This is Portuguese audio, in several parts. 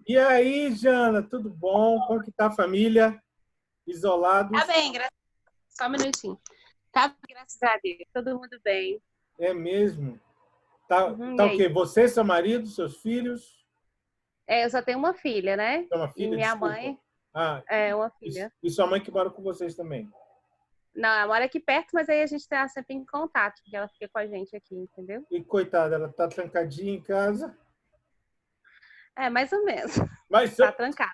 E aí, Jana, tudo bom? Como que tá a família? Tá Isolados? bem, só um minutinho. Tá bem, graças a Deus. Todo mundo bem. É mesmo? Tá, Uhum, tá e o quê? aí? Você, seu marido, seus filhos? É, eu só tenho uma filha, né? É uma E filha? minha Desculpa. mãe Ah, é uma e, filha. e sua mãe que mora com vocês também? Não, ela mora aqui perto, mas aí a gente tá sempre em contato, porque ela fica com a gente aqui, entendeu? E coitada, ela tá trancadinha em casa. É, mais ou menos. Mas Tá trancada.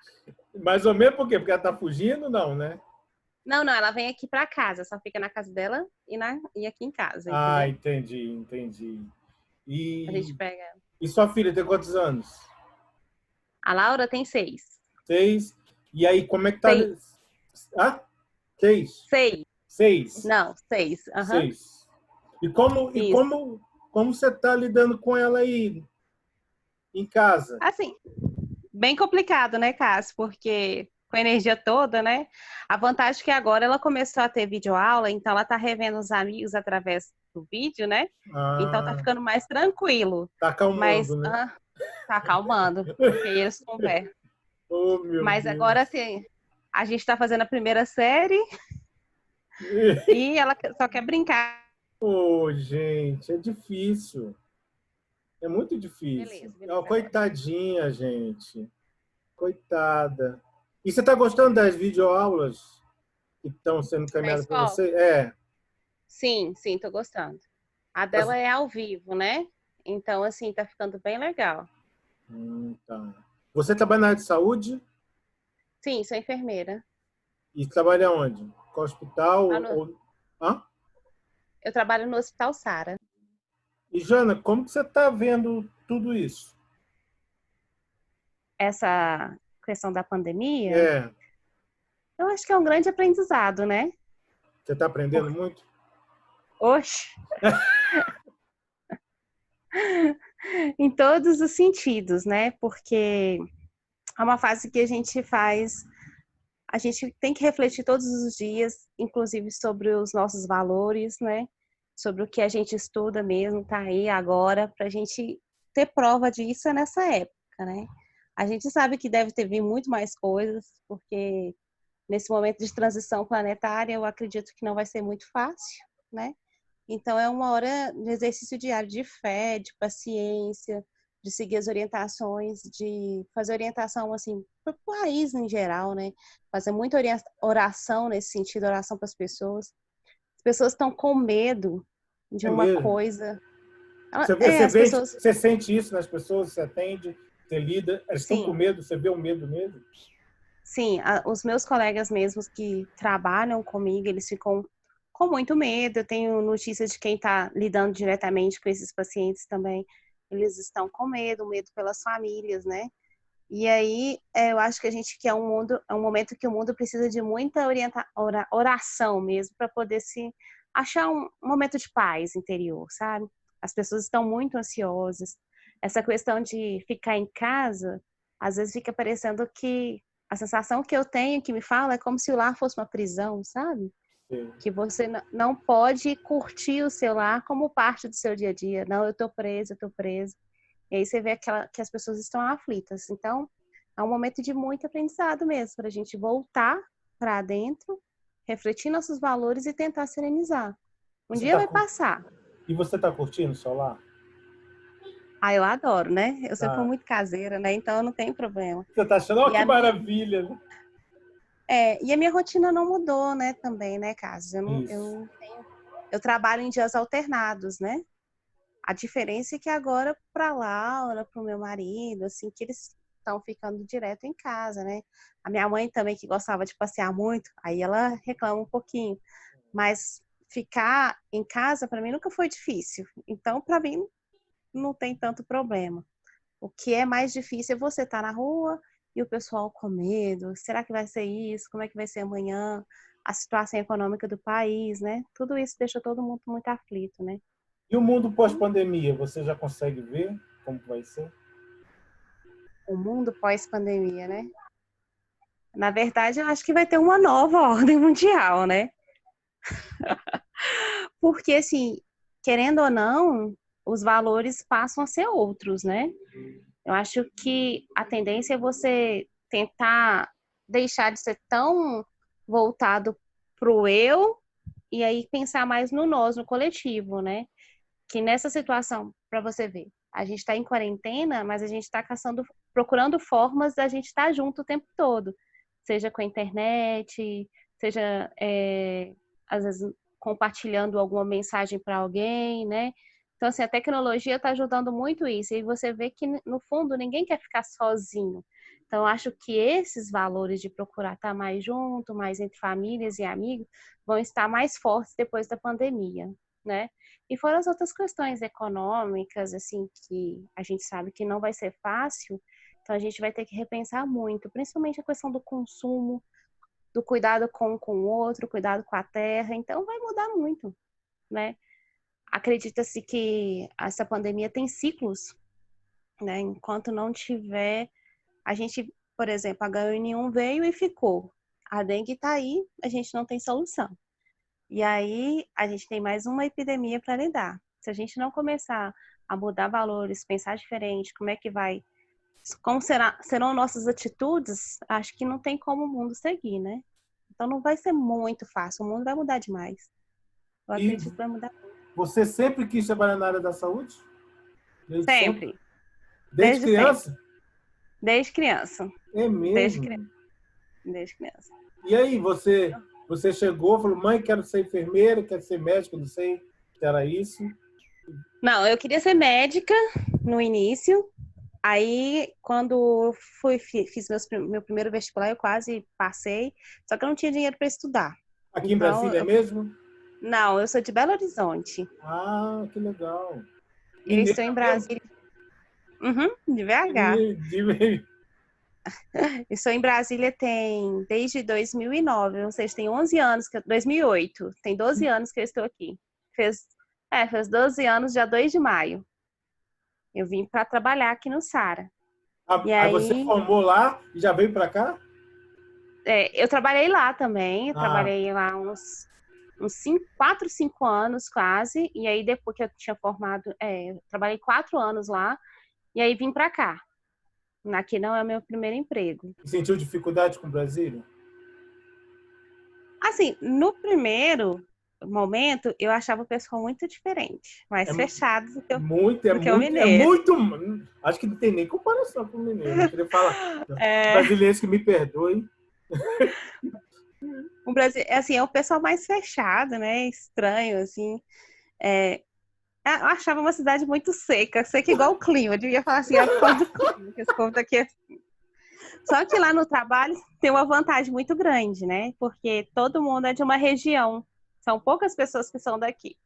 mais ou menos por quê? Porque ela tá fugindo? Não, né? Não, não, ela vem aqui pra casa, só fica na casa dela e aqui em casa, Ah, entendeu? entendi, entendi. A gente E, pega. e sua filha tem quantos anos? A Laura tem 6. 6. E aí, como é que tá? 6. Ah, 6. 6. 6. Não, 6. Aham. 6. E como, e Isso. como, como você está lidando com ela aí em casa? Assim, bem complicado, né, Cássio? Porque com a energia toda, né? A vantagem é que agora ela começou a ter videoaula, então ela tá revendo os amigos através do vídeo, né? Então tá Ah, ficando mais tranquilo. tá Mas acalmando, né? tá acalmando, porque eles conversam. Oh, meu Mas agora, Deus. assim, a gente tá fazendo a primeira série e ela só quer brincar. Oh, gente, é difícil. É muito difícil. Beleza, Oh, beleza agora. coitadinha, gente. Coitada. E você está gostando das videoaulas que estão sendo Da encaminhadas para escola? você? É. Sim, sim, tô gostando. A Tá- dela é ao vivo, né? Então, assim, tá ficando bem legal. tá. Você trabalha na área de saúde Sim, sou enfermeira. e trabalha onde? Qual hospital? Lá no, Hã? Eu trabalho no Hospital Sara. E, Jana, como que você está vendo tudo isso? Essa questão da pandemia, É, eu acho que é um grande aprendizado, né? você está aprendendo Por... muito? Oxe, em todos os sentidos, né? Porque é uma fase que a gente tem que refletir todos os dias, inclusive sobre os nossos valores, né? Sobre o que a gente estuda mesmo, tá aí agora, para a gente ter prova disso nessa época, né? A gente sabe que deve ter vindo muito mais coisas, porque nesse momento de transição planetária, eu acredito que não vai ser muito fácil, né? Então, é uma hora de exercício diário de fé, de paciência, de seguir as orientações, de fazer orientação, assim, para o país em geral, né? Fazer muita oração nesse sentido, oração para as pessoas. As pessoas estão com medo de É uma mesmo? coisa. Você As vê, pessoas, você sente isso nas pessoas, você atende, você lida, elas estão com sim, medo, você vê o medo mesmo? sim, os meus colegas mesmos que trabalham comigo, eles ficam com muito medo. Eu tenho notícias de quem está lidando diretamente com esses pacientes também. Eles estão com medo pelas famílias, né? E aí, eu acho que a gente quer é um momento que o mundo precisa de muita oração mesmo para poder se achar um momento de paz interior, sabe? As pessoas estão muito ansiosas. Essa questão de ficar em casa, às vezes fica parecendo que a sensação que eu tenho, que me fala, é como se o lar fosse uma prisão, sabe? Sim. Que você não pode curtir o seu lar como parte do seu dia a dia. Não, eu tô presa, eu tô presa. E aí você vê que as pessoas estão aflitas. Então, é um momento de muito aprendizado mesmo, para a gente voltar para dentro, refletir nossos valores e tentar serenizar. Um Você dia tá, vai passar. e você está curtindo o seu lar? Ah, eu adoro, né? Eu sempre fui Tá. muito caseira, né? Então, não tem problema. Você está achando, oh, E que a minha, maravilha, né? e a minha rotina não mudou, né? Também, né, Cássio? Isso. Eu trabalho em dias alternados, né? A diferença é que agora, para Laura, para o meu marido, assim, que eles estão ficando direto em casa, né? A minha mãe também, que gostava de passear muito, aí ela reclama um pouquinho. Mas ficar em casa, para mim, nunca foi difícil. Então, para mim, não tem tanto problema. O que é mais difícil é você estar na rua e o pessoal com medo. Será que vai ser isso? Como é que vai ser amanhã? A situação econômica do país, né? Tudo isso deixa todo mundo muito aflito, né? E o mundo pós-pandemia, você já consegue ver como vai ser? O mundo pós-pandemia, né? Na verdade, eu acho que vai ter uma nova ordem mundial, né? Porque, assim, querendo ou não, os valores passam a ser outros, né? Eu acho que a tendência é você tentar deixar de ser tão voltado pro eu e aí pensar mais no nós, no coletivo, né? Que nessa situação, para você ver, a gente está em quarentena, mas a gente está procurando formas da gente estar junto o tempo todo, seja com a internet, seja às vezes compartilhando alguma mensagem para alguém, né? Então, assim, a tecnologia está ajudando muito isso. E você vê que, no fundo, ninguém quer ficar sozinho. Então, acho que esses valores de procurar estar mais junto, mais entre famílias e amigos, vão estar mais fortes depois da pandemia, né? E fora as outras questões econômicas, assim, que a gente sabe que não vai ser fácil, então a gente vai ter que repensar muito, principalmente a questão do consumo, do cuidado com o outro, cuidado com a terra, então vai mudar muito, né? Acredita-se que essa pandemia tem ciclos, né? Enquanto não tiver, a gente, por exemplo, a H1N1 veio e ficou. A dengue está aí, a gente não tem solução. E aí a gente tem mais uma epidemia para lidar. Se a gente não começar a mudar valores, pensar diferente, como serão nossas atitudes, acho que não tem como o mundo seguir, né? Então não vai ser muito fácil, o mundo vai mudar demais. Eu E acredito que vai mudar muito. você sempre quis trabalhar na área da saúde? Desde sempre? Sempre. Desde criança? Sempre. Desde criança. É Desde mesmo? criança. Desde criança. E aí, você chegou, falou, mãe, quero ser enfermeira, quero ser médico, não sei se era isso. Não, eu queria ser médica no início. Aí, quando fiz meu primeiro vestibular, eu quase passei, só que eu não tinha dinheiro para estudar. Aqui em Então, Brasília mesmo? não, eu sou de Belo Horizonte. Ah, que legal. Eu estou em Mineira mesmo? Brasília. De BH. De- Estou em Brasília desde 2009, ou seja, tem 11 anos, 2008, tem 12 anos que eu estou aqui. Fez 12 anos, dia 2 de maio. Eu vim para trabalhar aqui no Sara. E Aí você aí, formou lá e já veio para cá? eu trabalhei lá também, eu Ah, trabalhei lá uns 4, 5 anos quase, e aí depois que eu tinha formado, eu trabalhei 4 anos lá, e aí vim para cá. Aqui não é o meu primeiro emprego. sentiu dificuldade com Brasília? Assim, no primeiro momento, eu achava o pessoal muito diferente, mais É fechado muito, do que o mineiro. Acho que não tem nem comparação com o mineiro. Eu queria falar. É, Brasileiros que me perdoem. o Brasil, assim, é o pessoal mais fechado, né? Estranho, assim. Eu achava uma cidade muito seca, seca igual o clima. Eu devia falar assim, é por causa do clima, que esse povo daqui é... Só que lá no trabalho tem uma vantagem muito grande, né? Porque todo mundo é de uma região. São poucas pessoas que são daqui.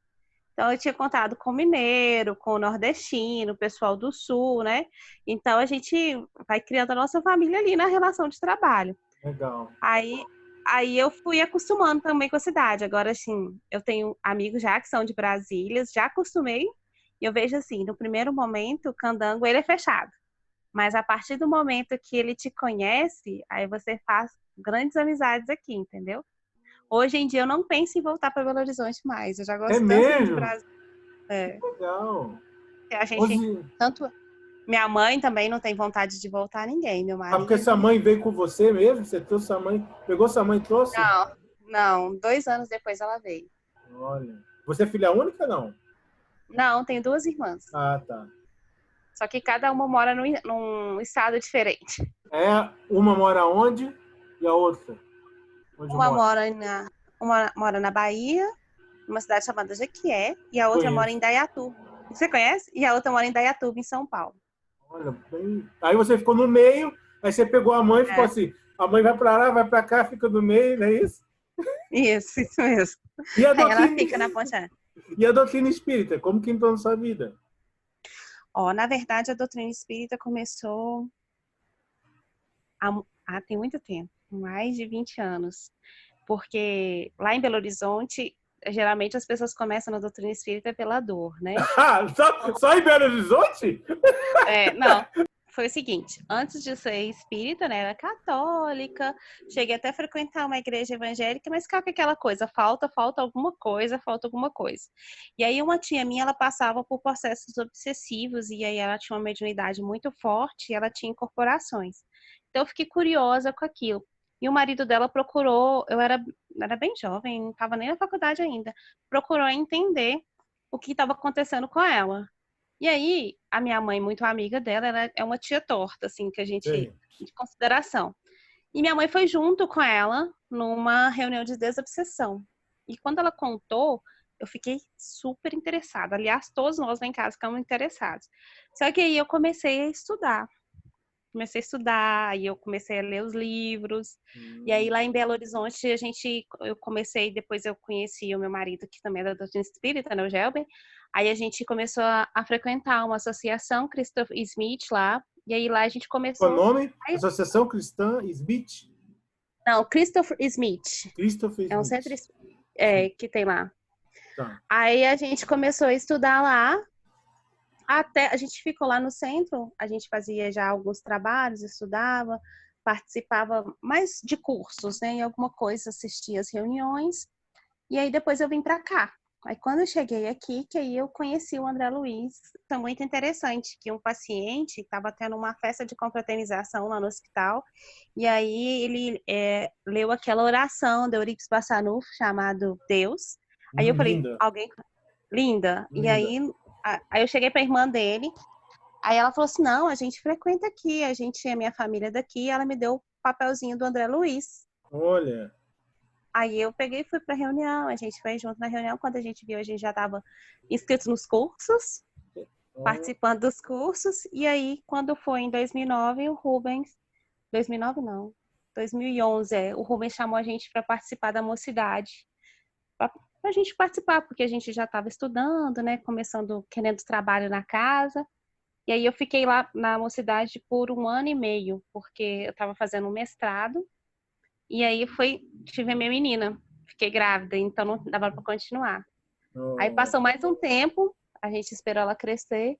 Então, eu tinha contado com o mineiro, com o nordestino, o pessoal do sul, né? Então, a gente vai criando a nossa família ali na relação de trabalho. Legal. Aí, aí eu fui acostumando também com a cidade. Agora, assim, eu tenho amigos já que são de Brasília, já acostumei. E eu vejo assim, no primeiro momento, o candango, ele é fechado. Mas a partir do momento que ele te conhece, aí você faz grandes amizades aqui, entendeu? Hoje em dia eu não penso em voltar para Belo Horizonte mais. Eu já É gosto tanto aqui de mesmo? Brasília. É. Legal. Que a gente, Hoje, tanto minha mãe também não tem vontade de voltar ninguém, meu porque sua marido. mãe veio com você mesmo? Você trouxe sua mãe? Pegou sua mãe e trouxe? Não, não, 2 anos depois ela veio. Olha. Você é filha única, não? Não, tenho 2 irmãs. Ah, tá. Só que cada uma mora num estado diferente. Uma mora onde e a outra? Onde Uma mora? mora na Bahia, numa cidade chamada Jequié, e a outra mora em Conheço. Indaiatuba. Você conhece? E a outra mora em Indaiatuba, em São Paulo. Olha, bem... Aí você ficou no meio, aí você pegou a mãe e ficou É, assim, a mãe vai para lá, vai para cá, fica no meio, não é isso? isso mesmo. E a Aí ela doutrina, fica na ponte. e a doutrina espírita, como que entrou na sua vida? Ó, na verdade, a doutrina espírita começou tem muito tempo, mais de 20 anos. Porque lá em Belo Horizonte, geralmente as pessoas começam na doutrina espírita pela dor, né? Ah, só em Belo Horizonte? Não. foi o seguinte, antes de ser espírita, né, eu era católica, cheguei até a frequentar uma igreja evangélica, mas ficava com aquela coisa, falta alguma coisa, falta alguma coisa. E aí uma tia minha, ela passava por processos obsessivos, e aí ela tinha uma mediunidade muito forte, e ela tinha incorporações. Então eu fiquei curiosa com aquilo. E o marido dela procurou, eu era bem jovem, não estava nem na faculdade ainda, procurou entender o que estava acontecendo com ela. E aí, a minha mãe, muito amiga dela, ela é uma tia torta, assim, que a gente, Sim. de consideração. E minha mãe foi junto com ela numa reunião de desobsessão. E quando ela contou, eu fiquei super interessada. Aliás, todos nós lá em casa ficamos interessados. Só que aí eu comecei a estudar. Aí eu comecei a ler os livros. E aí lá em Belo Horizonte depois eu conheci o meu marido, que também é da doutrina espírita, né, o Gelben. Aí a gente começou a frequentar uma associação Christopher Smith lá. E aí lá a gente Qual o começou. nome? Associação Cristã Smith? Não, Christopher Smith. Christopher É um Smith. centro que tem lá. Tá. Aí a gente começou a estudar lá. Até a gente ficou lá no centro, a gente fazia já alguns trabalhos, estudava, participava mais de cursos, né? Em alguma coisa, assistia as reuniões. E aí depois eu vim para cá. Aí quando eu cheguei aqui, que aí eu conheci o André Luiz. Foi muito interessante que um paciente estava tendo uma festa de confraternização lá no hospital. E aí ele leu aquela oração de Eurípides Bassanufo, chamado Deus. Aí eu falei, Linda. Linda. E Linda. aí eu cheguei para a irmã dele. Aí ela falou assim, não, a gente frequenta aqui, a gente é minha família daqui. Ela me deu o papelzinho do André Luiz. Olha. Aí eu peguei e fui para a reunião, a gente foi junto na reunião. Quando a gente viu, a gente já estava inscrito nos cursos, participando dos cursos. E aí, quando foi em 2009, o Rubens... 2009 não, 2011, o Rubens chamou a gente para participar da mocidade. Para a gente participar, porque a gente já estava estudando, né? Começando, querendo trabalho na casa. E aí eu fiquei lá na mocidade por 1 ano e meio, porque eu estava fazendo um mestrado. E aí tive a minha menina, fiquei grávida, então não dava para continuar. Aí passou mais um tempo, a gente esperou ela crescer.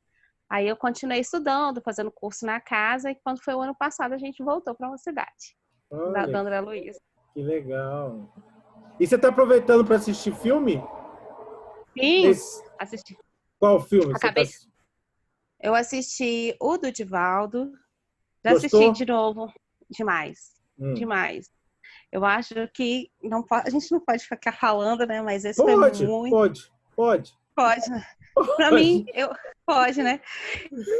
Aí eu continuei estudando, fazendo curso na casa, e quando foi o ano passado, a gente voltou para uma cidade, da André Luiz. Que legal. E você está aproveitando para assistir filme? Sim, assisti. Qual filme Acabei. você tá... Eu assisti o do Divaldo. Já Gostou? assisti de novo. Demais. Demais. Eu acho que a gente não pode ficar falando, né? Mas esse foi muito... Pode. Pode, né? Pra mim, pode, né?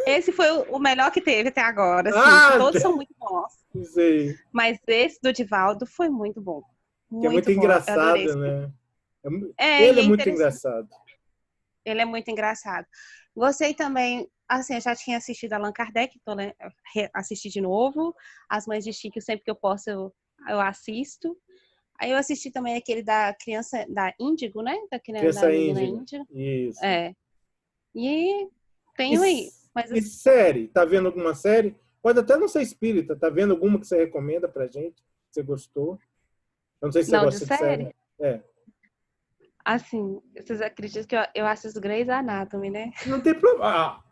Esse foi o melhor que teve até agora. Assim, todos são muito bons. Sei. Mas esse do Divaldo foi muito bom. Que é muito bom. engraçado, né? Ele é muito engraçado. Ele é muito engraçado. Gostei também, assim, eu já tinha assistido Allan Kardec, então né, assisti de novo. As Mães de Chico, sempre que eu posso, eu assisto. Aí eu assisti também aquele da criança, da Índigo, né? Criança menina Índigo. Isso. E tenho aí. E série? Tá vendo alguma série? Pode até não ser espírita. Tá vendo alguma que você recomenda pra gente? Que você gostou? Eu não sei se você gosta de série. Assim, vocês acreditam que eu assisto Grey's Anatomy, né? Não tem problema.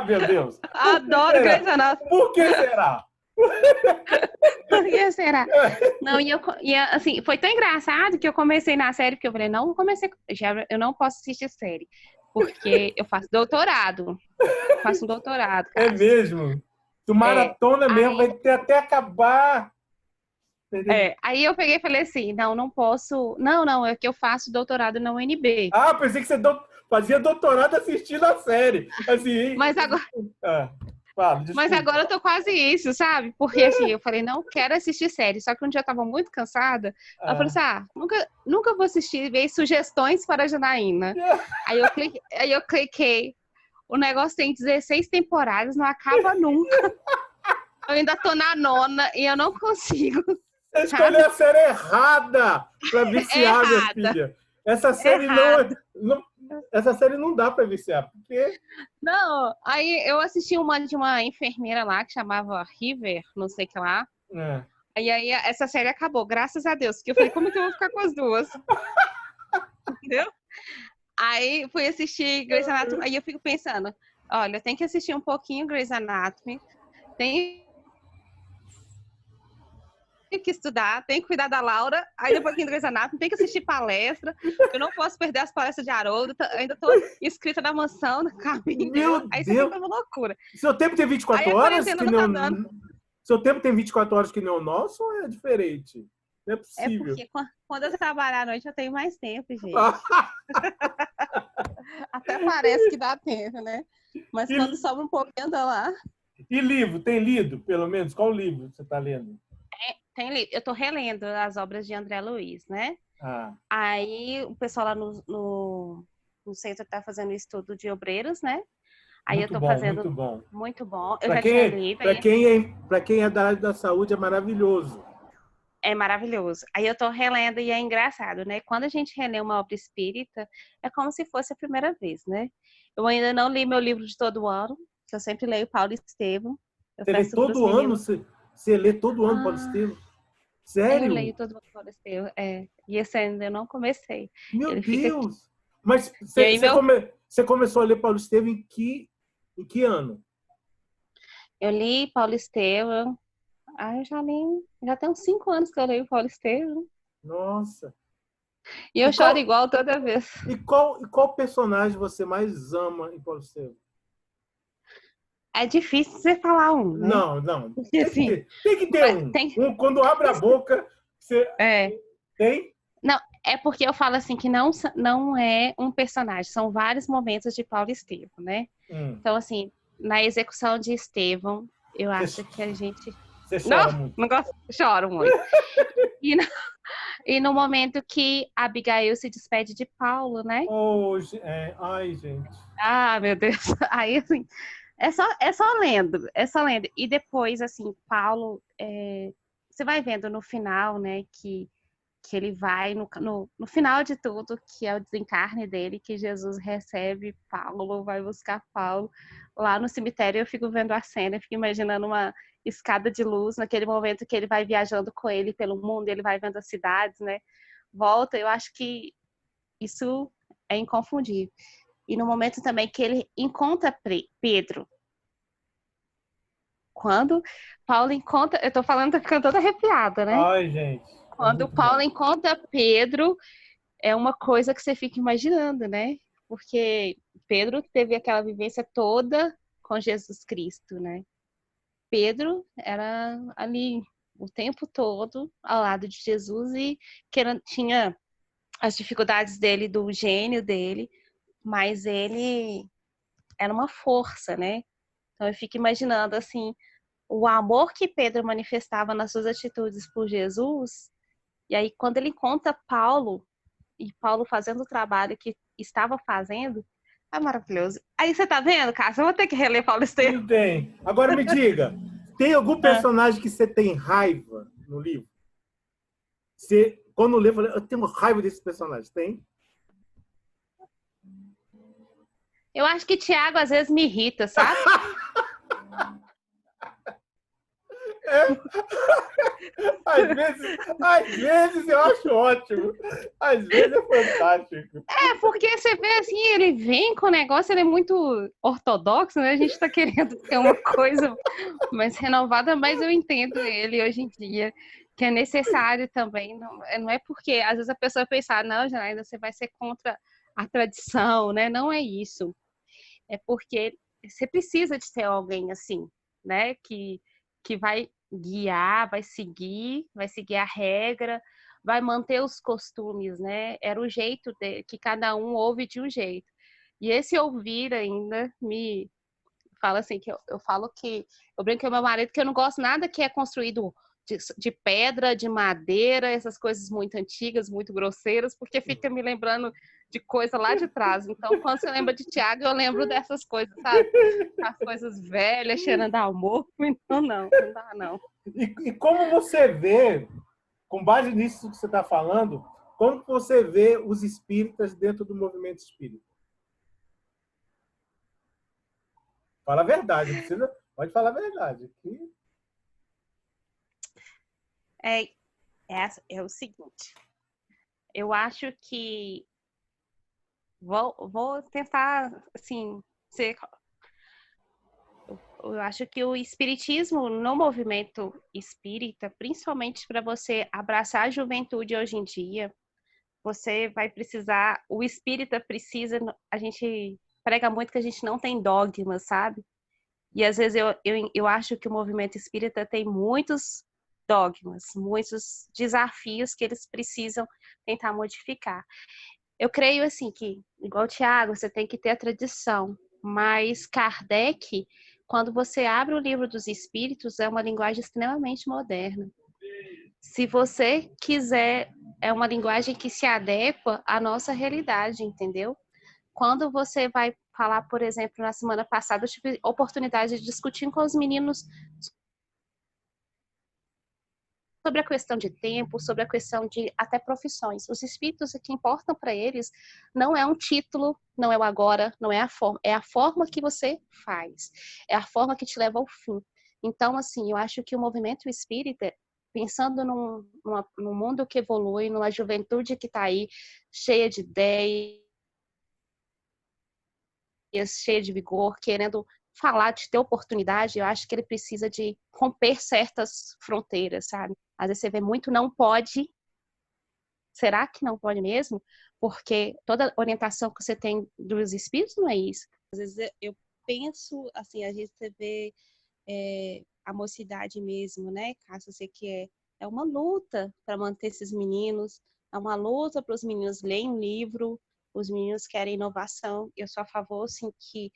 Meu Deus. Adoro Grey's Anatomy. Por que será? Por que será? Não, assim, foi tão engraçado que eu comecei na série, porque eu falei, eu não posso assistir série, porque eu faço doutorado. Faço um doutorado, cara. É mesmo? Tu maratona mesmo, vai ter até acabar. Aí eu peguei e falei assim, não posso. Não, é que eu faço doutorado na UNB. Pensei que você fazia doutorado assistindo a série. Assim, mas agora. Fala, mas agora eu tô quase isso, sabe? Porque assim, eu falei, não quero assistir série. Só que um dia eu tava muito cansada. Eu falei assim, nunca vou assistir, ver sugestões para a Janaína. Aí eu cliquei. O negócio tem 16 temporadas, não acaba nunca. Eu ainda tô na 9ª e eu não consigo. Você escolheu a série errada para viciar, minha filha. Essa série essa série não dá para viciar, porque... Não, aí eu assisti uma de uma enfermeira lá que chamava River, não sei o que lá. Aí essa série acabou, graças a Deus. Que eu falei, como que eu vou ficar com as duas? Entendeu? Aí fui assistir Grey's Anatomy, aí eu fico pensando, Olha, eu tenho que assistir um pouquinho Grey's Anatomy, tenho que estudar, tenho que cuidar da Laura, aí um pouquinho do Grey's Anatomy, tenho que assistir palestra, eu não posso perder as palestras de Haroldo, ainda estou inscrita na mansão, no caminho Meu dela, aí você Deus! fica uma loucura. Seu tempo tem Aí 24 a horas quarentena que não nem tá dando. o... Seu tempo tem 24 horas que nem o nosso ou é diferente? Não é É possível. porque quando eu trabalhar à noite eu tenho mais tempo, gente. Até parece que dá tempo, né? Mas E, quando sobra um pouquinho, anda lá. e livro? Tem lido, pelo menos? Qual livro você está lendo? Eu tô relendo as obras de André Luiz, né? Ah, Aí o pessoal lá no centro tá fazendo estudo de obreiros, né? Aí eu muito tô bom, fazendo muito bom. muito bom. Eu Para já tinha quem, lido, para aí quem é, para quem é da área da saúde é maravilhoso. é maravilhoso. Aí eu tô relendo e é engraçado, né? Quando a gente relê uma obra espírita, é como se fosse a primeira vez, né? Eu ainda não li meu livro de todo ano, que eu sempre leio Paulo Estevam. Eu Você lê peço para os todo ano? meninos. Você lê todo ano, Paulo Ah, Estevam? eu leio Sério? todo ano Paulo Estevam. É. E esse ainda eu não comecei. Meu Ele fica aqui. Deus! Mas E aí meu, você começou a ler Paulo Estevam em que ano? eu li Paulo Estevam. Ah, eu já tem uns 5 anos que eu leio Paulo Estevam. Nossa! E E eu choro qual, igual toda vez. e qual personagem você mais ama em Paulo Estevam? É difícil você falar um, né? Não, não. Porque assim, Tem que ter um. tem. Quando abre a boca, você É. tem? Não, é porque eu falo assim que não é um personagem, são vários momentos de Paulo Estevam, né? Hum. Então, assim, na execução de Estevão, eu Você, acho que a gente. você Não, chora muito. não gosto, choro muito. E no, e no momento que Abigail se despede de Paulo, né? Oh, ai, gente. Ah, meu Deus. Aí, assim, é só lendo, é só lendo. E depois, assim, Paulo, você vai vendo no final, né, que ele vai no final de tudo, que é o desencarne dele, que Jesus recebe Paulo, vai buscar Paulo lá no cemitério. Eu fico vendo a cena, eu fico imaginando uma escada de luz naquele momento que ele vai viajando com ele pelo mundo, ele vai vendo as cidades, né? Volta, eu acho que isso é inconfundível. E no momento também que ele encontra Pedro, quando Paulo encontra, eu tô falando, tô ficando toda arrepiada, né? Ai, gente. É Quando muito Paulo bom. encontra Pedro, é uma coisa que você fica imaginando, né? Porque Pedro teve aquela vivência toda com Jesus Cristo, né? Pedro era ali o tempo todo ao lado de Jesus e tinha as dificuldades dele, do gênio dele, mas ele era uma força, né? Então eu fico imaginando assim, o amor que Pedro manifestava nas suas atitudes por Jesus, e aí quando ele encontra Paulo, e Paulo fazendo o trabalho que estava fazendo, é maravilhoso. Aí você tá vendo, Cássio? Eu vou ter que reler Paulo Estevam. Não tem. Agora me diga, tem algum Ah, personagem que você tem raiva no livro? Você, quando lê, fala, eu tenho raiva desse personagem. Tem? eu acho que Tiago às vezes me irrita, sabe? Às vezes eu acho ótimo. Às vezes é fantástico. É, porque você vê assim, ele vem com o negócio, ele é muito ortodoxo, né? A gente tá querendo ter uma coisa mais renovada, mas eu entendo ele hoje em dia, que é necessário também. Não é porque às vezes a pessoa pensa, não, Janaína, você vai ser contra a tradição, né? Não é isso. É porque você precisa de ter alguém assim, né? Que vai guiar, vai seguir a regra, vai manter os costumes, né? Era o jeito que cada um ouve de um jeito. E esse ouvir ainda me fala assim, que eu falo que eu brinco com meu marido que eu não gosto nada que é construído de pedra, de madeira, essas coisas muito antigas, muito grosseiras, porque fica me lembrando de coisa lá de trás. Então, quando você lembra de Tiago, eu lembro dessas coisas, sabe? As coisas velhas, cheirando a amor. Então, não dá, não. E como você vê, com base nisso que você está falando, como você vê os espíritas dentro do movimento espírita? Fala a verdade, não precisa, pode falar a verdade. É, é o seguinte, eu acho que vou tentar, assim, ser eu acho que o espiritismo, no movimento espírita, principalmente para você abraçar a juventude hoje em dia, você vai precisar, o espírita precisa, a gente prega muito que a gente não tem dogmas, sabe? E às vezes eu acho que o movimento espírita tem muitos dogmas, muitos desafios que eles precisam tentar modificar. Eu creio assim que, igual o Tiago, você tem que ter a tradição, mas Kardec, quando você abre o livro dos Espíritos, é uma linguagem extremamente moderna. Se você quiser, é uma linguagem que se adequa à nossa realidade, entendeu? Quando você vai falar, por exemplo, na semana passada, eu tive oportunidade de discutir com os meninos sobre a questão de tempo, sobre a questão de até profissões. Os espíritos, o que importam para eles não é um título, não é o agora, não é a forma que você faz, é a forma que te leva ao fim. Então, assim, eu acho que o movimento espírita, pensando num mundo que evolui, numa juventude que está aí, cheia de ideias, cheia de vigor, querendo falar, de ter oportunidade, eu acho que ele precisa de romper certas fronteiras, sabe? Às vezes você vê muito não pode. Será que não pode mesmo? Porque toda orientação que você tem dos espíritos não é isso. Às vezes eu penso, assim, a gente vê a mocidade mesmo, né? Caso você que é uma luta para manter esses meninos, é uma luta para os meninos lerem um livro, os meninos querem inovação. Eu sou a favor, assim, que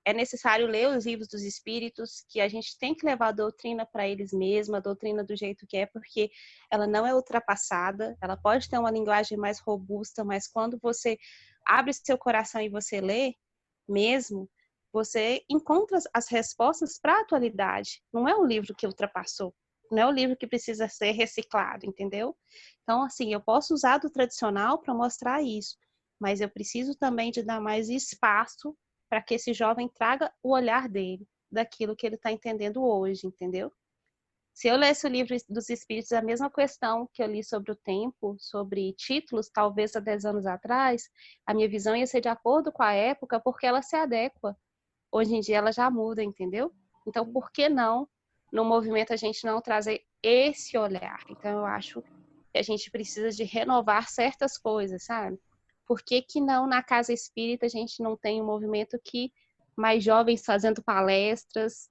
é necessário ler os livros dos espíritos, que a gente tem que levar a doutrina para eles mesmos, a doutrina do jeito que é, porque ela não é ultrapassada, ela pode ter uma linguagem mais robusta, mas quando você abre seu coração e você lê mesmo, você encontra as respostas para a atualidade. Não é um livro que ultrapassou, não é um livro que precisa ser reciclado, entendeu? Então, assim, eu posso usar do tradicional para mostrar isso, mas eu preciso também de dar mais espaço para que esse jovem traga o olhar dele, daquilo que ele está entendendo hoje, entendeu? Se eu lesse o livro dos Espíritos, a mesma questão que eu li sobre o tempo, sobre títulos, talvez há 10 anos atrás, a minha visão ia ser de acordo com a época, porque ela se adequa. Hoje em dia ela já muda, entendeu? Então, por que não, no movimento, a gente não trazer esse olhar? Então, eu acho que a gente precisa de renovar certas coisas, sabe? Por que que não na casa espírita a gente não tem um movimento que mais jovens fazendo palestras,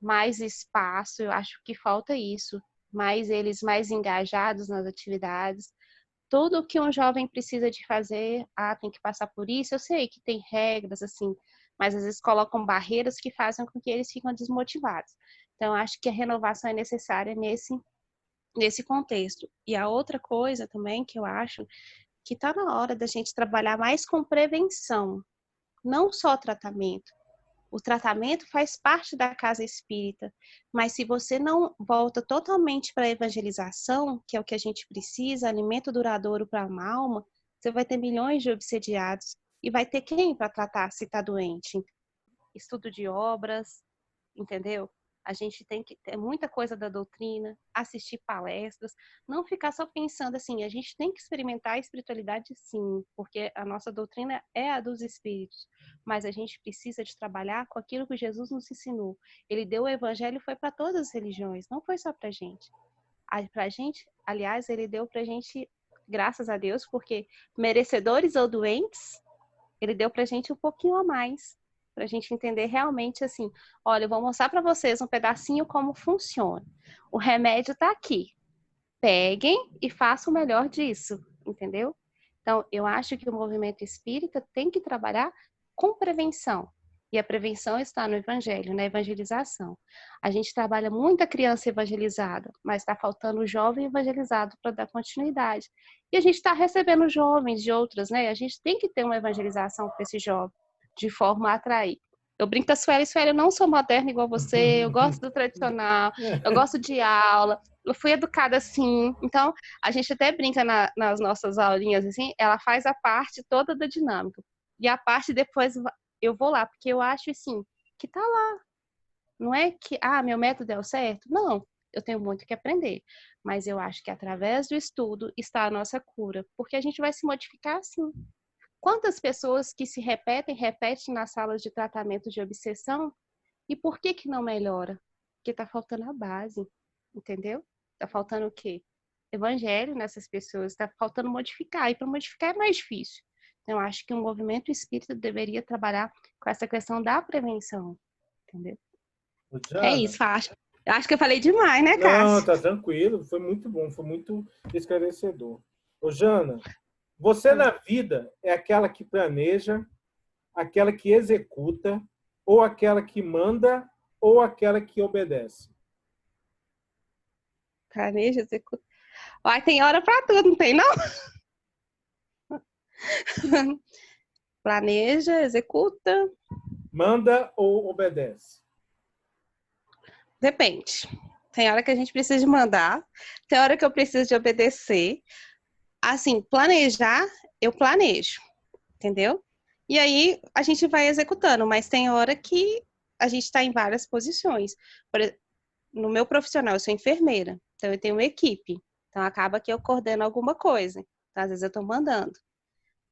mais espaço? Eu acho que falta isso, mais eles mais engajados nas atividades. Tudo que um jovem precisa de fazer, tem que passar por isso. Eu sei que tem regras assim, mas às vezes colocam barreiras que fazem com que eles fiquem desmotivados. Então, eu acho que a renovação é necessária nesse contexto. E a outra coisa também que eu acho que está na hora da gente trabalhar mais com prevenção, não só tratamento. O tratamento faz parte da casa espírita, mas se você não volta totalmente para a evangelização, que é o que a gente precisa, alimento duradouro para a alma, você vai ter milhões de obsediados. E vai ter quem para tratar se está doente? Estudo de obras, entendeu? A gente tem que ter muita coisa da doutrina, assistir palestras, não ficar só pensando assim, a gente tem que experimentar a espiritualidade sim, porque a nossa doutrina é a dos espíritos, mas a gente precisa de trabalhar com aquilo que Jesus nos ensinou. Ele deu o evangelho foi para todas as religiões, não foi só para gente. Para gente, aliás, ele deu para gente, graças a Deus, porque merecedores ou doentes, ele deu para gente um pouquinho a mais, para a gente entender realmente assim, olha, eu vou mostrar para vocês um pedacinho como funciona. O remédio está aqui. Peguem e façam o melhor disso, entendeu? Então, eu acho que o movimento espírita tem que trabalhar com prevenção. E a prevenção está no evangelho, na evangelização. A gente trabalha muita criança evangelizada, mas está faltando o jovem evangelizado para dar continuidade. E a gente está recebendo jovens de outras, né? A gente tem que ter uma evangelização para esse jovem, de forma a atrair. Eu brinco com a Sueli, eu não sou moderna igual você, eu gosto do tradicional, eu gosto de aula, eu fui educada assim. Então, a gente até brinca nas nossas aulinhas, assim, ela faz a parte toda da dinâmica. E a parte depois eu vou lá, porque eu acho, assim, que tá lá. Não é que, meu método deu certo. Não, eu tenho muito que aprender. Mas eu acho que através do estudo está a nossa cura, porque a gente vai se modificar assim. Quantas pessoas que se repetem nas salas de tratamento de obsessão E por que que não melhora? Porque tá faltando a base, entendeu? Tá faltando o quê? Evangelho nessas pessoas, tá faltando modificar. E para modificar é mais difícil. Então, eu acho que o movimento espírita deveria trabalhar com essa questão da prevenção, entendeu? Ô, É Jana, isso, acho. Eu acho que eu falei demais, né, não, Cássio? tá tranquilo, foi muito bom, foi muito esclarecedor. Ô, Jana, você Hum. na vida é aquela que planeja, aquela que executa, ou aquela que manda, ou aquela que obedece? Planeja, executa. Ai, tem hora pra tudo, não tem, não? Planeja, executa, Manda ou obedece? depende. Tem hora que a gente precisa de mandar, tem hora que eu preciso de obedecer. Assim, planejar, eu planejo, entendeu? E aí a gente vai executando, mas tem hora que a gente está em várias posições. No meu profissional, eu sou enfermeira, então eu tenho uma equipe. Então acaba que eu coordeno alguma coisa. Então, às vezes eu estou mandando.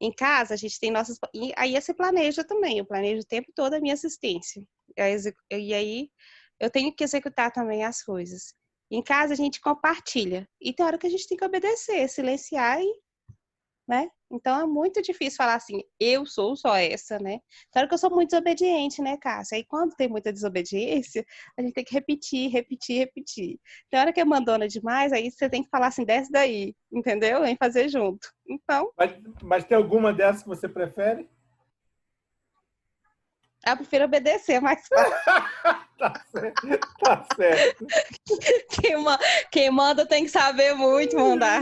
Em casa, a gente tem nossas. E aí você planeja também. Eu planejo o tempo todo a minha assistência. E aí eu tenho que executar também as coisas. Em casa, a gente compartilha. E tem hora que a gente tem que obedecer, silenciar e, né? Então é muito difícil falar assim, eu sou só essa, né? Claro que eu sou muito desobediente, né, Cássia? Aí quando tem muita desobediência, a gente tem que repetir, repetir, repetir. Tem hora que é mandona demais, aí você tem que falar assim, desce daí, entendeu? Vem fazer junto. Então, Mas tem alguma dessas que você prefere? eu prefiro obedecer, mas Tá certo, tá certo. quem, quem manda tem que saber muito mandar.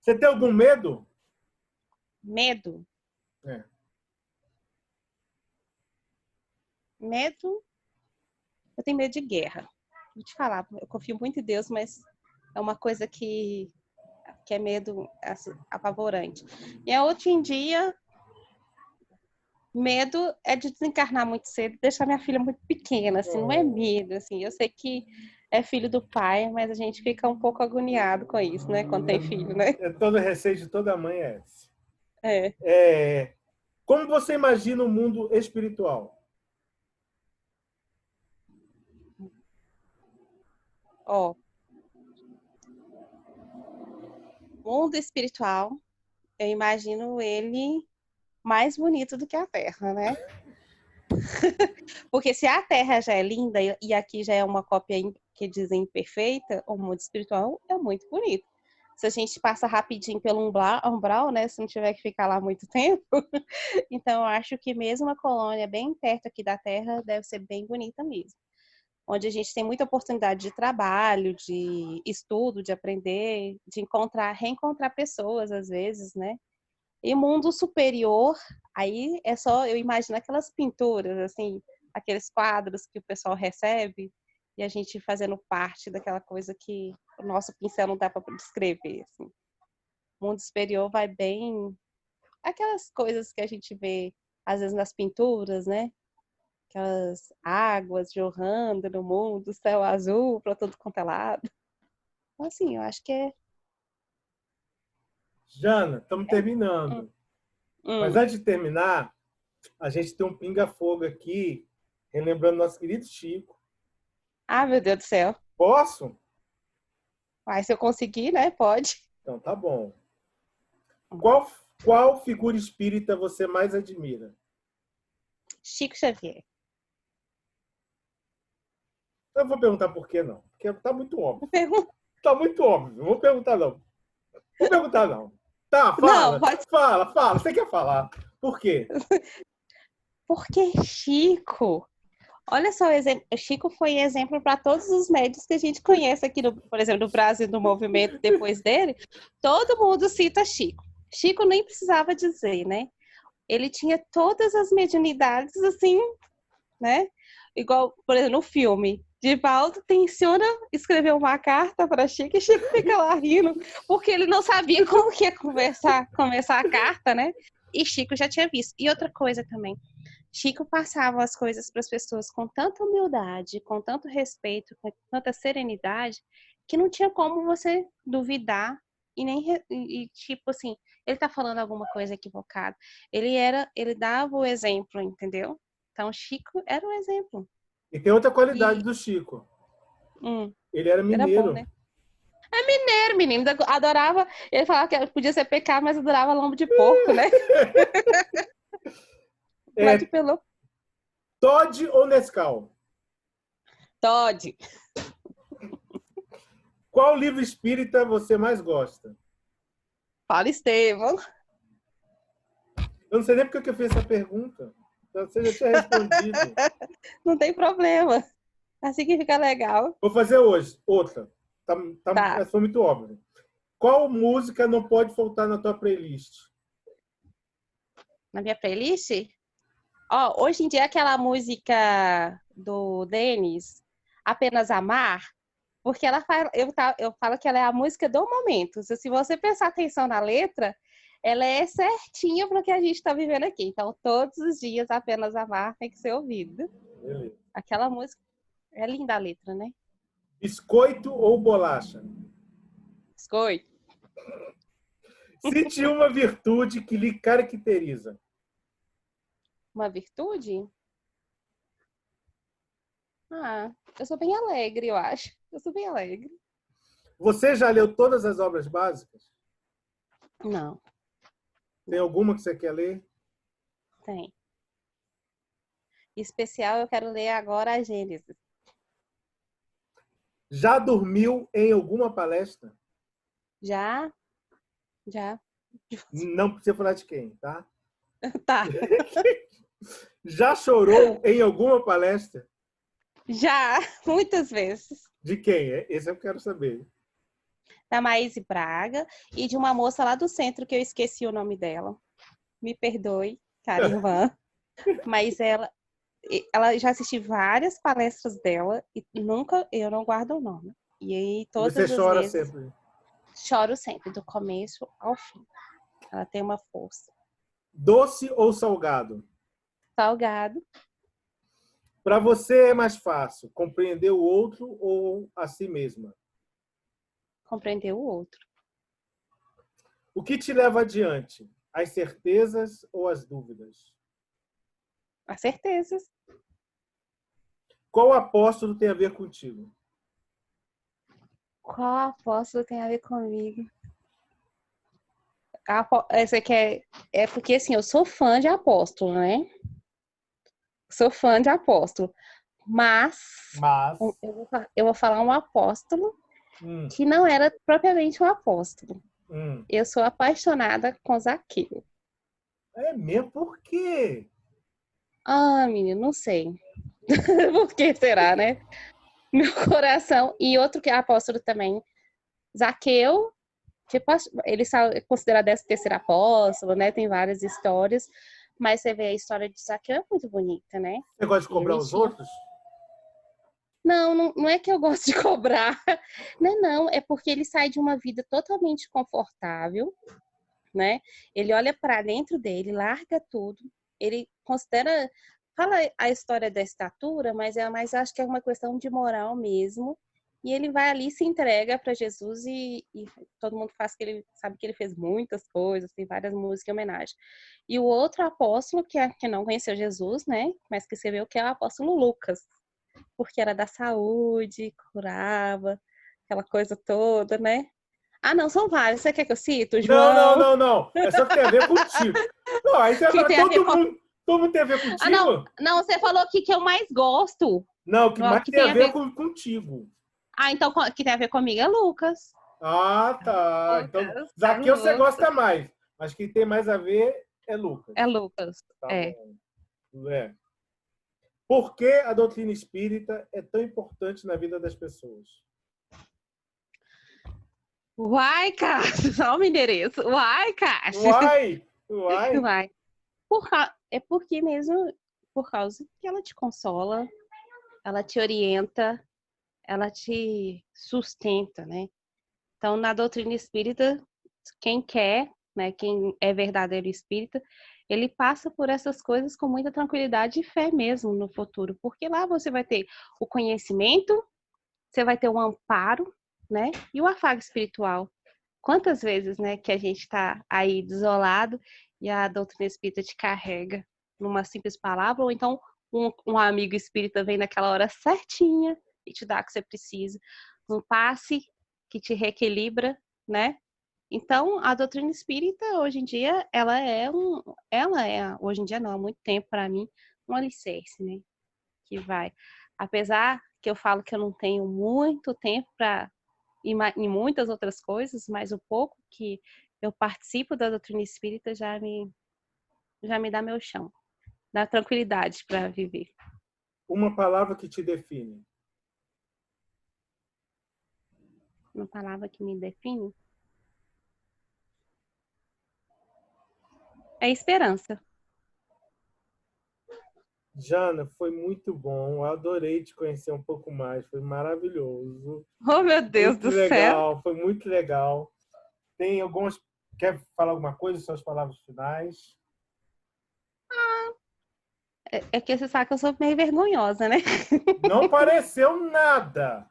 Você tem algum medo? Medo? É. Medo? Eu tenho medo de guerra. Vou te falar, eu confio muito em Deus, mas é uma coisa que é medo assim, apavorante. E hoje em dia, medo é de desencarnar muito cedo e deixar minha filha muito pequena, assim, não é Oh. medo, assim, eu sei que é filho do pai, mas a gente fica um pouco agoniado com isso, né, quando tem filho, né? É todo receio de toda mãe é esse. É, É, como você imagina o mundo espiritual? ó, mundo espiritual, eu imagino ele mais bonito do que a Terra, né? Porque se a Terra já é linda e aqui já é uma cópia que dizem imperfeita, o mundo espiritual é muito bonito. Se a gente passa rapidinho pelo umbral, né? Se não tiver que ficar lá muito tempo. Então, eu acho que mesmo a colônia bem perto aqui da Terra deve ser bem bonita mesmo. Onde a gente tem muita oportunidade de trabalho, de estudo, de aprender, de encontrar, reencontrar pessoas às vezes, né? E mundo superior, aí é só, eu imagino aquelas pinturas, assim, aqueles quadros que o pessoal recebe e a gente fazendo parte daquela coisa que o nosso pincel não dá para descrever, assim. Mundo superior vai bem aquelas coisas que a gente vê às vezes nas pinturas, né? Aquelas águas jorrando no mundo, céu azul para todo quanto é lado. Então, assim, eu acho que Jana, estamos é... terminando. Mas Hum. antes de terminar, a gente tem um pinga-fogo aqui, relembrando nosso querido Chico. Ah, meu Deus do céu. Posso? Mas se eu conseguir, né? Pode. Então tá bom. Qual figura espírita você mais admira? Chico Xavier. Eu vou perguntar por que não. Porque tá muito óbvio. Pergunta. Tá muito óbvio. Não vou perguntar não. Vou perguntar não. Tá, Não, fala. pode. Fala. Você quer falar? Por quê? Porque Chico. Olha só, o exemplo. Chico foi exemplo para todos os médicos que a gente conhece aqui, por exemplo, no Brasil, do movimento depois dele. Todo mundo cita Chico. Chico nem precisava dizer, né? Ele tinha todas as mediunidades, assim, né? Igual, por exemplo, no filme. Divaldo tenciona escrever uma carta para Chico e Chico fica lá rindo, porque ele não sabia como que ia começar a carta, né? E Chico já tinha visto. E outra coisa também, Chico passava as coisas para as pessoas com tanta humildade, com tanto respeito, com tanta serenidade, que não tinha como você duvidar e nem tipo assim, ele tá falando alguma coisa equivocada. Ele dava o exemplo, entendeu? Então, Chico era um exemplo. E tem outra qualidade do Chico. Ele era mineiro. Era bom, né? É mineiro, menino. Adorava. Ele falava que podia ser pecado, mas adorava lombo de porco, né? Lá de Pelô. Toddy ou Nescau? Toddy. Qual livro espírita você mais gosta? Paulo Estevam. Eu não sei nem porque eu fiz essa pergunta. Você já tinha respondido. Não tem problema. Assim que fica legal. Vou fazer hoje outra. Tá. Foi muito óbvio. Qual música não pode faltar na tua playlist? Na minha playlist? Ó, hoje em dia aquela música do Denis, Apenas Amar, porque ela fala, eu falo que ela é a música do momento. Se você prestar atenção na letra, ela é certinha para o que a gente está vivendo aqui. Então, todos os dias, Apenas Amar tem que ser ouvido. Beleza. Aquela música, é linda a letra, né? Biscoito ou bolacha? Biscoito. Cite uma virtude que lhe caracteriza. Uma virtude? Eu sou bem alegre, eu acho. Eu sou bem alegre. Você já leu todas as obras básicas? Não. Tem alguma que você quer ler? Tem. Em especial, eu quero ler agora a Gênesis. Já dormiu em alguma palestra? Já. Não precisa falar de quem, tá? Tá. Já chorou em alguma palestra? Já, muitas vezes. De quem? Esse eu quero saber. Da Maíse Braga e de uma moça lá do centro que eu esqueci o nome dela. Me perdoe, cara irmã. Mas ela já assisti várias palestras dela e nunca, eu não guardo o nome. E aí todas Você as chora vezes, sempre? choro sempre, do começo ao fim. Ela tem uma força. Doce ou salgado? Salgado. Para você é mais fácil compreender o outro ou a si mesma? Compreender o outro. O que te leva adiante? As certezas ou as dúvidas? As certezas. Qual apóstolo tem a ver contigo? Qual apóstolo tem a ver comigo? Essa aqui é porque, assim, eu sou fã de apóstolo, né? Sou fã de apóstolo. Mas eu vou falar um apóstolo que não era propriamente um apóstolo. Eu sou apaixonada com Zaqueu. É mesmo? Por quê? Menino, não sei. Por que será, né? Meu coração. E outro que é apóstolo também, Zaqueu, tipo, ele é considerado 13º apóstolo, né? Tem várias histórias, mas você vê a história de Zaqueu é muito bonita, né? Você gosta de cobrar os outros? Não é que eu gosto de cobrar, não, é porque ele sai de uma vida totalmente confortável, né? Ele olha para dentro dele, larga tudo, ele considera, fala a história da estatura, mas acho que é uma questão de moral mesmo. E ele vai ali, se entrega para Jesus e todo mundo faz que ele sabe que ele fez muitas coisas, tem várias músicas em homenagem. E o outro apóstolo, que não conheceu Jesus, né? Mas que você vê que é o apóstolo Lucas, porque era da saúde, curava, aquela coisa toda, né? Não, são vários. Você quer que eu cite, João? Não. É só que tem a ver contigo. Não, aí você vai todo mundo tem a ver contigo? Não, você falou aqui que eu mais gosto. Não, que mais tem a ver contigo. Então, que tem a ver comigo é Lucas. Tá. Então, Zaqueu você gosta mais. Mas quem tem mais a ver é Lucas. É Lucas, tá bom. Por que a doutrina espírita é tão importante na vida das pessoas? Uai, Cássio, só o endereço. Uai, Cássio. Uai. É porque mesmo, por causa que ela te consola, ela te orienta, ela te sustenta, né? Então, na doutrina espírita, quem quer, né, quem é verdadeiro espírita, ele passa por essas coisas com muita tranquilidade e fé mesmo no futuro, porque lá você vai ter o conhecimento, você vai ter o amparo, né, e o afago espiritual. Quantas vezes, né, que a gente está aí desolado e a doutrina espírita te carrega numa simples palavra, ou então um amigo espírita vem naquela hora certinha e te dá o que você precisa. Um passe que te reequilibra, né? Então, a doutrina espírita, hoje em dia, hoje em dia não, há muito tempo para mim, um alicerce, né? Que vai. Apesar que eu falo que eu não tenho muito tempo para em muitas outras coisas, mas o pouco que eu participo da doutrina espírita já me dá meu chão, dá tranquilidade para viver. Uma palavra que te define. Uma palavra que me define é esperança. Jana, foi muito bom. Eu adorei te conhecer um pouco mais. Foi maravilhoso. Oh, meu Deus Muito do céu! legal, foi muito legal. Tem algumas. Quer falar alguma coisa? Suas palavras finais? É que você sabe que eu sou meio vergonhosa, né? Não pareceu nada.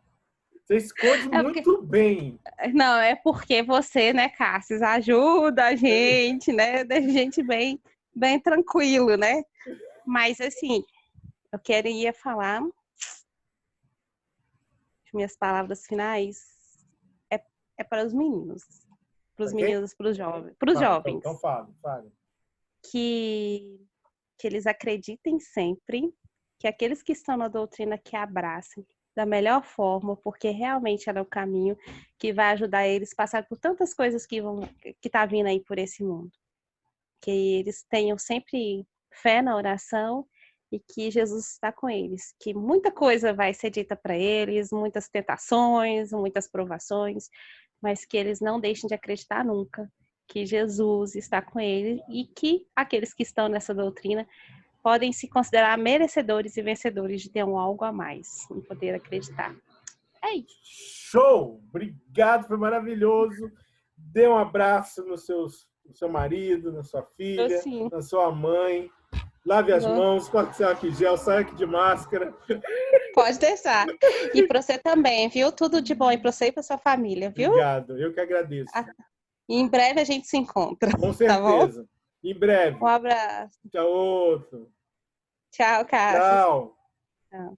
Você esconde É porque, muito bem. não, é porque você, né, Cássio, ajuda a gente, né? Deixa a gente bem tranquilo, né? Mas, assim, eu queria falar, as minhas palavras finais é para os meninos. Para os Ok? meninos, para os jovens. Para os jovens. Então fale. Que eles acreditem sempre, que aqueles que estão na doutrina que abracem da melhor forma, porque realmente ela é o caminho que vai ajudar eles a passar por tantas coisas que tá vindo aí por esse mundo. Que eles tenham sempre fé na oração e que Jesus está com eles, que muita coisa vai ser dita para eles, muitas tentações, muitas provações, mas que eles não deixem de acreditar nunca que Jesus está com eles e que aqueles que estão nessa doutrina podem se considerar merecedores e vencedores de ter um algo a mais, em poder acreditar. É isso. Show! Obrigado, foi maravilhoso. Dê um abraço no seu marido, na sua filha, na sua mãe. Lave as mãos, pode ser álcool gel, saia aqui de máscara. Pode deixar. E para você também, viu? Tudo de bom e para você e para sua família, viu? Obrigado, eu que agradeço. E em breve a gente se encontra. Com certeza. Tá bom? Em breve. Um abraço. Tchau, outro. Tchau, Cássio. Tchau. Tchau.